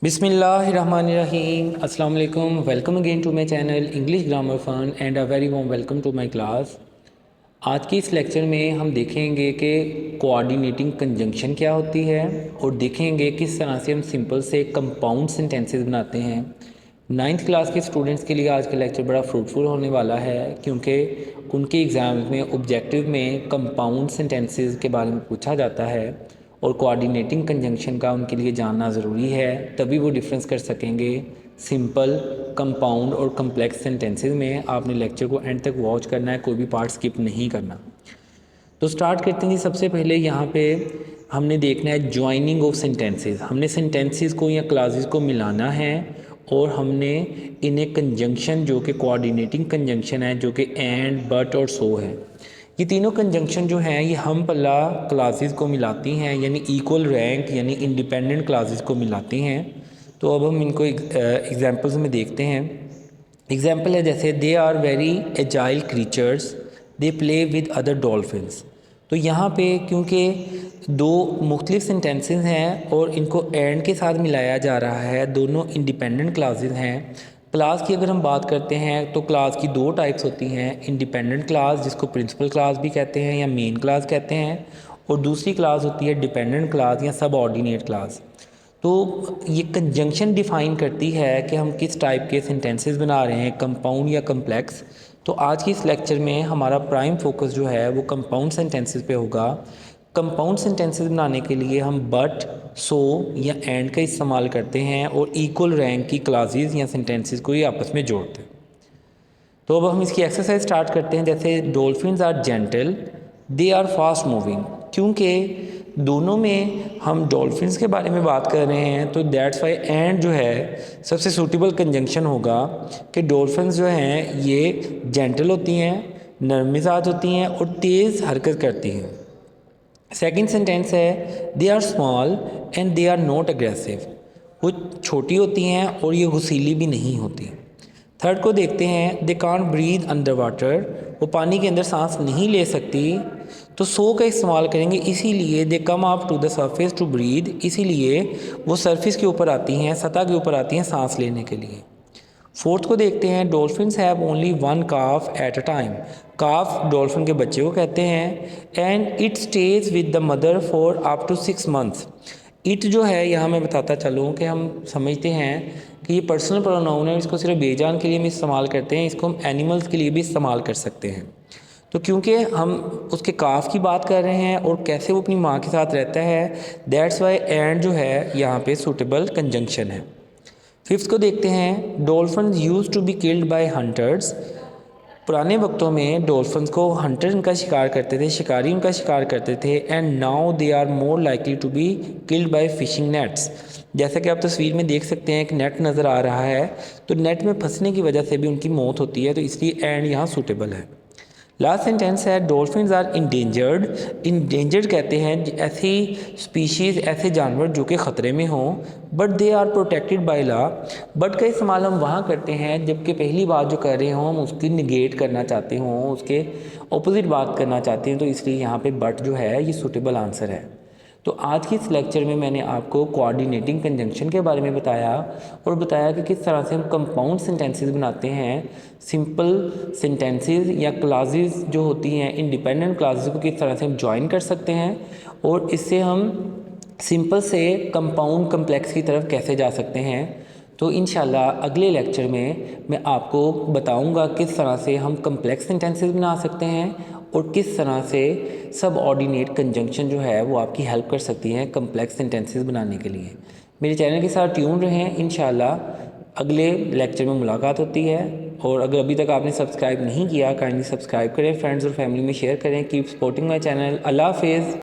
बिस्मिल्लाहिर्रहमानिर्रहीम अस्सलाम वालेकुम। Welcome again to my channel English grammar fun and a very warm welcome to my class. आज की इस लेक्चर में हम देखेंगे कि कोऑर्डिनेटिंग कंजंक्शन क्या होती है और देखेंगे किस तरह से हम सिंपल से कंपाउंड सेंटेंसेस बनाते हैं। नाइन्थ क्लास के स्टूडेंट्स के लिए आज का लेक्चर बड़ा फ्रूटफुल होने वाला है क्योंकि उनके एग्ज़ाम में ऑब्जेक्टिव में कंपाउंड सेंटेंसेस के बारे में पूछा जाता है और कोऑर्डिनेटिंग कंजंक्शन का उनके लिए जानना ज़रूरी है, तभी वो डिफरेंस कर सकेंगे सिंपल, कंपाउंड और कम्प्लेक्स सेंटेंसेस में। आपने लेक्चर को एंड तक वॉच करना है, कोई भी पार्ट स्किप नहीं करना। तो स्टार्ट करते हैं जी। सबसे पहले यहाँ पे हमने देखना है जॉइनिंग ऑफ सेंटेंसेस। हमने सेंटेंसेस को या क्लासेस को मिलाना है और हमने इन्हें कंजंक्शन जो कि कोऑर्डिनेटिंग कंजंक्शन है, जो कि एंड, बट और सो है, ये तीनों कंजंक्शन जो हैं ये हम पल्ला क्लासेस को मिलाती हैं, यानी इक्वल रैंक यानी इंडिपेंडेंट क्लासेस को मिलाती हैं। तो अब हम इनको एग्जांपल्स में देखते हैं। एग्जांपल है जैसे they are very agile creatures, they play with other dolphins. तो यहाँ पे क्योंकि दो मुख्तलिफ सेंटेंसेस हैं और इनको एंड के साथ मिलाया जा रहा है, दोनों इंडिपेंडेंट क्लासेस हैं। क्लास की अगर हम बात करते हैं तो क्लास की दो टाइप्स होती हैं, इंडिपेंडेंट क्लास जिसको प्रिंसिपल क्लास भी कहते हैं या मेन क्लास कहते हैं, और दूसरी क्लास होती है डिपेंडेंट क्लास या सबऑर्डिनेट क्लास। तो ये कंजंक्शन डिफ़ाइन करती है कि हम किस टाइप के सेंटेंसेस बना रहे हैं, कंपाउंड या कम्प्लेक्स। तो आज की इस लेक्चर में हमारा प्राइम फोकस जो है वो कंपाउंड सेंटेंसेस पे होगा। कंपाउंड सेंटेंसेस बनाने के लिए हम बट, सो या एंड का इस्तेमाल करते हैं और इक्वल रैंक की क्लासेस या सेंटेंसेस को ही आपस में जोड़ते हैं। तो अब हम इसकी एक्सरसाइज स्टार्ट करते हैं। जैसे dolphins are gentle, they are fast moving. क्योंकि दोनों में हम डॉल्फिन्स के बारे में बात कर रहे हैं तो दैट्स वाई एंड जो है सबसे सूटेबल कंजंक्शन होगा कि डॉल्फिन्स जो हैं ये जेंटल होती हैं, नरम मिजाज होती हैं और तेज़ हरकत करती हैं। सेकंड सेंटेंस है they are small and they are not aggressive. वो छोटी होती हैं और ये गुस्सीली भी नहीं होती। थर्ड को देखते हैं they can't breathe under water. वो पानी के अंदर सांस नहीं ले सकती। तो सो का इस्तेमाल करेंगे, इसीलिए they come up to the surface to breathe, इसीलिए वो सरफेस के ऊपर आती हैं, सतह के ऊपर आती हैं सांस लेने के लिए। फोर्थ को देखते हैं dolphins have only one calf at a time. Calf dolphin के बच्चे को कहते हैं। And it stays with the mother for up to 6 months. It जो है यहाँ मैं बताता चलूँ कि हम समझते हैं कि ये पर्सनल प्रोनाउन है, इसको सिर्फ बेजान के लिए हम इस्तेमाल करते हैं, इसको हम एनिमल्स के लिए भी इस्तेमाल कर सकते हैं। तो क्योंकि हम उसके काफ की बात कर रहे हैं और कैसे वो अपनी माँ के साथ रहता है, दैट्स वाई एंड जो है यहाँ पे सूटेबल कंजंक्शन है। फिफ्थ को देखते हैं dolphins used to be killed by hunters. पुराने वक्तों में डॉल्फिन्स को हंटर इनका शिकार करते थे, शिकारी उनका शिकार करते थे। And now they are more likely to be killed by fishing nets. जैसा कि आप तस्वीर में देख सकते हैं एक नेट नज़र आ रहा है, तो नेट में फंसने की वजह से भी उनकी मौत होती है, तो इसलिए एंड यहाँ सूटेबल है। लास्ट सेंटेंस है डॉल्फिन्स आर इंडेंजर्ड। इंडेंजर्ड कहते हैं ऐसी स्पीशीज़, ऐसे जानवर जो कि ख़तरे में हों, but they are protected by law. But का इस्तेमाल हम वहाँ करते हैं जबकि पहली बात जो कर रहे हों हम उसकी निगेट करना चाहते हों, उसके ऑपोजिट बात करना चाहते हैं, तो इसलिए यहाँ पे बट जो है ये सूटेबल आंसर है। तो आज की इस लेक्चर में मैंने आपको कोऑर्डिनेटिंग कंजंक्शन के बारे में बताया और बताया कि किस तरह से हम कंपाउंड सेंटेंसेस बनाते हैं। सिंपल सेंटेंसेस या क्लासेस जो होती हैं, इंडिपेंडेंट क्लासेस को किस तरह से हम ज्वाइन कर सकते हैं और इससे हम सिंपल से कंपाउंड कम्प्लेक्स की तरफ कैसे जा सकते हैं। तो इंशाल्लाह अगले लेक्चर में मैं आपको बताऊंगा किस तरह से हम कम्प्लेक्स सेंटेंसेस बना सकते हैं और किस तरह से सब ऑर्डिनेट कंजंक्शन जो है वो आपकी हेल्प कर सकती हैं कम्प्लेक्स सेंटेंसेस बनाने के लिए। मेरे चैनल के साथ ट्यून रहें, इंशाल्लाह अगले लेक्चर में मुलाकात होती है। और अगर अभी तक आपने सब्सक्राइब नहीं किया, काइंडली सब्सक्राइब करें, फ्रेंड्स और फैमिली में शेयर करें। Keep supporting my channel. अल्लाह हाफिज़।